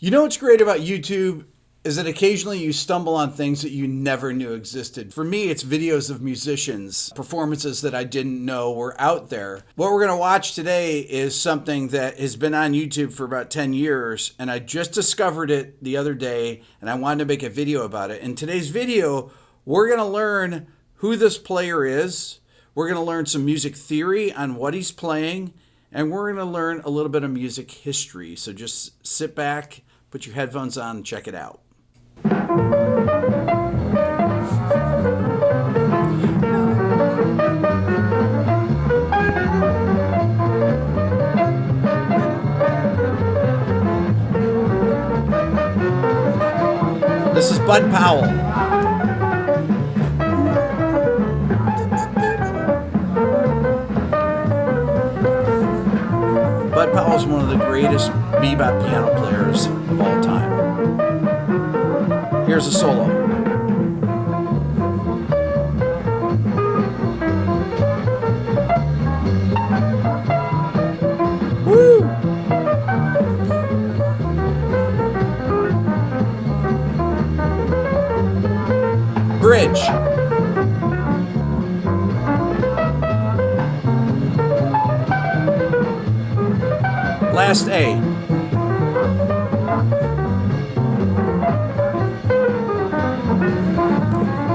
You know what's great about YouTube is that occasionally you stumble on things that you never knew existed. For me, it's videos of musicians, performances that I didn't know were out there. What we're going to watch today is something that has been on YouTube for about 10 years, and I just discovered it the other day, and I wanted to make a video about it. In today's video, we're going to learn who this player is. We're going to learn some music theory on what he's playing, and we're going to learn a little bit of music history. So just sit back, put your headphones on, and check it out. This is Bud Powell. Bud Powell is one of the greatest bebop piano players of all time. Here's a solo. Woo! Bridge. Last A.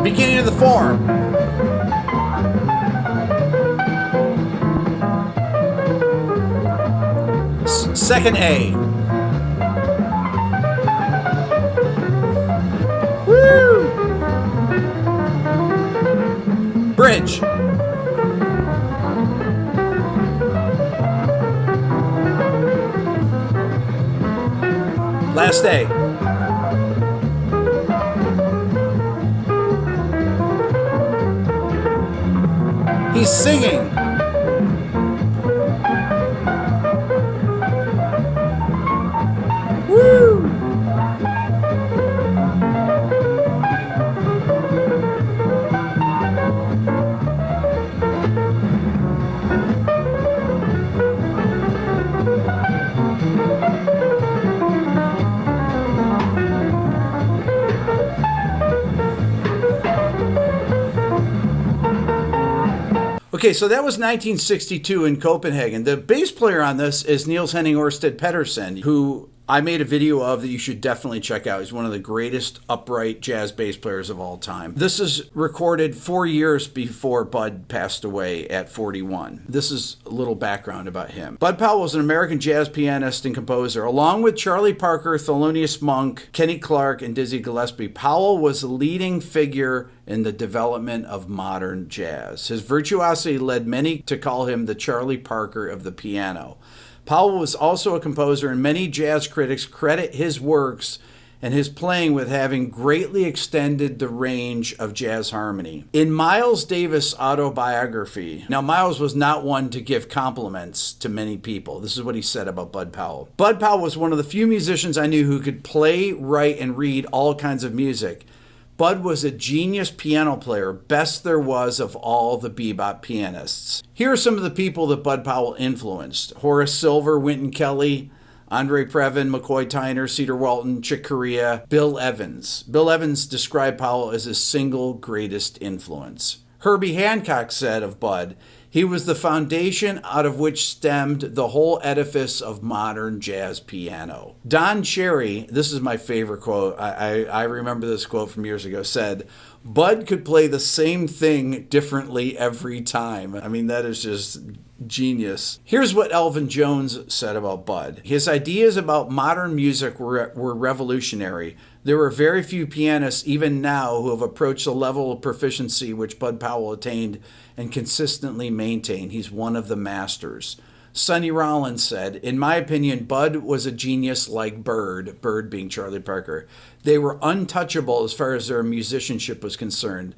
Beginning of the form. Second A. Woo! Bridge. Last A. He's singing. Woo! Okay, so that was 1962 in Copenhagen. The bass player on this is Niels Henning Ørsted Pedersen, who I made a video of that you should definitely check out. He's one of the greatest upright jazz bass players of all time. This is recorded 4 years before Bud passed away at 41. This is a little background about him. Bud Powell was an American jazz pianist and composer. Along with Charlie Parker, Thelonious Monk, Kenny Clarke, and Dizzy Gillespie, Powell was a leading figure in the development of modern jazz. His virtuosity led many to call him the Charlie Parker of the piano. Powell was also a composer, and many jazz critics credit his works and his playing with having greatly extended the range of jazz harmony. In Miles Davis' autobiography, now Miles was not one to give compliments to many people. This is what he said about Bud Powell. Bud Powell was one of the few musicians I knew who could play, write, and read all kinds of music. Bud was a genius piano player, best there was of all the bebop pianists. Here are some of the people that Bud Powell influenced: Horace Silver, Wynton Kelly, Andre Previn, McCoy Tyner, Cedar Walton, Chick Corea, Bill Evans. Bill Evans described Powell as his single greatest influence. Herbie Hancock said of Bud, "He was the foundation out of which stemmed the whole edifice of modern jazz piano." Don Cherry, this is my favorite quote, I remember this quote from years ago, said, "Bud could play the same thing differently every time." I mean, that is just genius. Here's what Elvin Jones said about Bud. His ideas about modern music were revolutionary. There were very few pianists, even now, who have approached the level of proficiency which Bud Powell attained and consistently maintained. He's one of the masters. Sonny Rollins said, "In my opinion, Bud was a genius like Bird," Bird being Charlie Parker. "They were untouchable as far as their musicianship was concerned.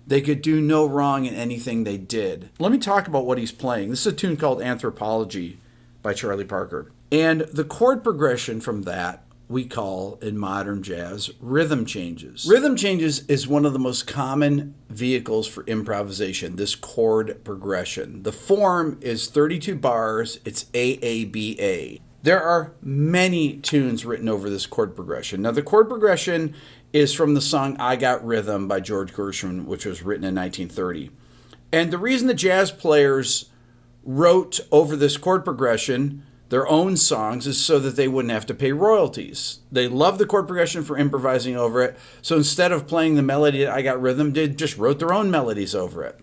They could do no wrong in anything they did." Let me talk about what he's playing. This is a tune called Anthropology by Charlie Parker. And the chord progression from that we call in modern jazz rhythm changes. Rhythm changes is one of the most common vehicles for improvisation, this chord progression. The form is 32 bars, it's AABA. There are many tunes written over this chord progression. Now, the chord progression is from the song I Got Rhythm by George Gershwin, which was written in 1930. And the reason the jazz players wrote over this chord progression their own songs is so that they wouldn't have to pay royalties. They love the chord progression for improvising over it. So instead of playing the melody that I Got Rhythm, they just wrote their own melodies over it.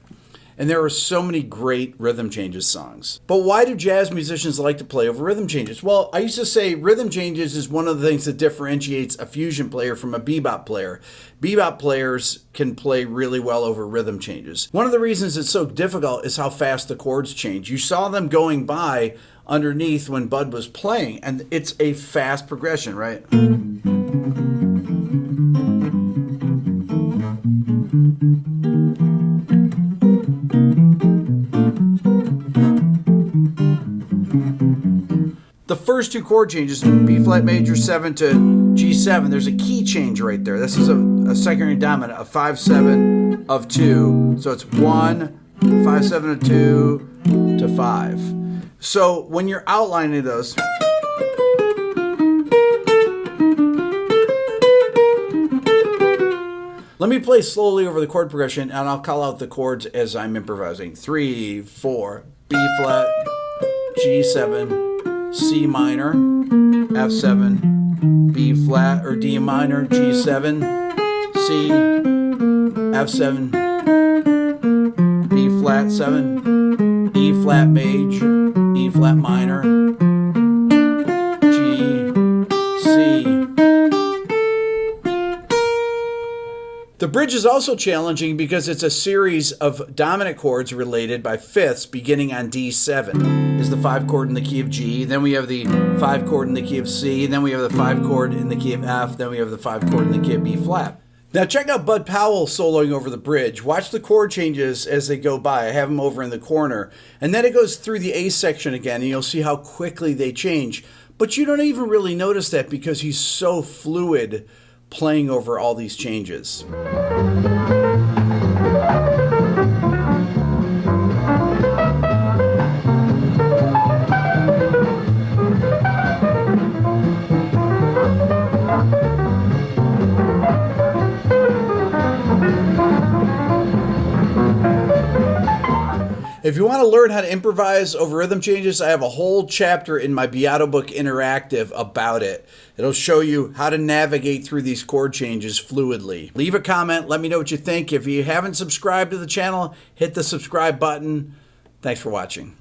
And there are so many great rhythm changes songs. But why do jazz musicians like to play over rhythm changes? Well, I used to say rhythm changes is one of the things that differentiates a fusion player from a bebop player. Bebop players can play really well over rhythm changes. One of the reasons it's so difficult is how fast the chords change. You saw them going by underneath when Bud was playing, and it's a fast progression, right? The first two chord changes, B flat major 7 to G7, there's a key change right there. This is a secondary dominant, a 5-7 of 2. So it's 1, 5-7 of 2 to 5. So when you're outlining those, let me play slowly over the chord progression, and I'll call out the chords as I'm improvising. 3, 4, B flat, G7, C minor, F7, B flat or D minor, G7, C, F7, B flat 7, E flat major, E flat minor, G, C. The bridge is also challenging because it's a series of dominant chords related by fifths beginning on D7. Is the 5 chord in the key of G, then we have the 5 chord in the key of C, then we have the 5 chord in the key of F, then we have the 5 chord in the key of B flat. Now check out Bud Powell soloing over the bridge. Watch the chord changes as they go by. I have them over in the corner. And then it goes through the A section again, and you'll see how quickly they change. But you don't even really notice that because he's so fluid playing over all these changes. If you want to learn how to improvise over rhythm changes, I have a whole chapter in my Beato Book Interactive about it. It'll show you how to navigate through these chord changes fluidly. Leave a comment. Let me know what you think. If you haven't subscribed to the channel, hit the subscribe button. Thanks for watching.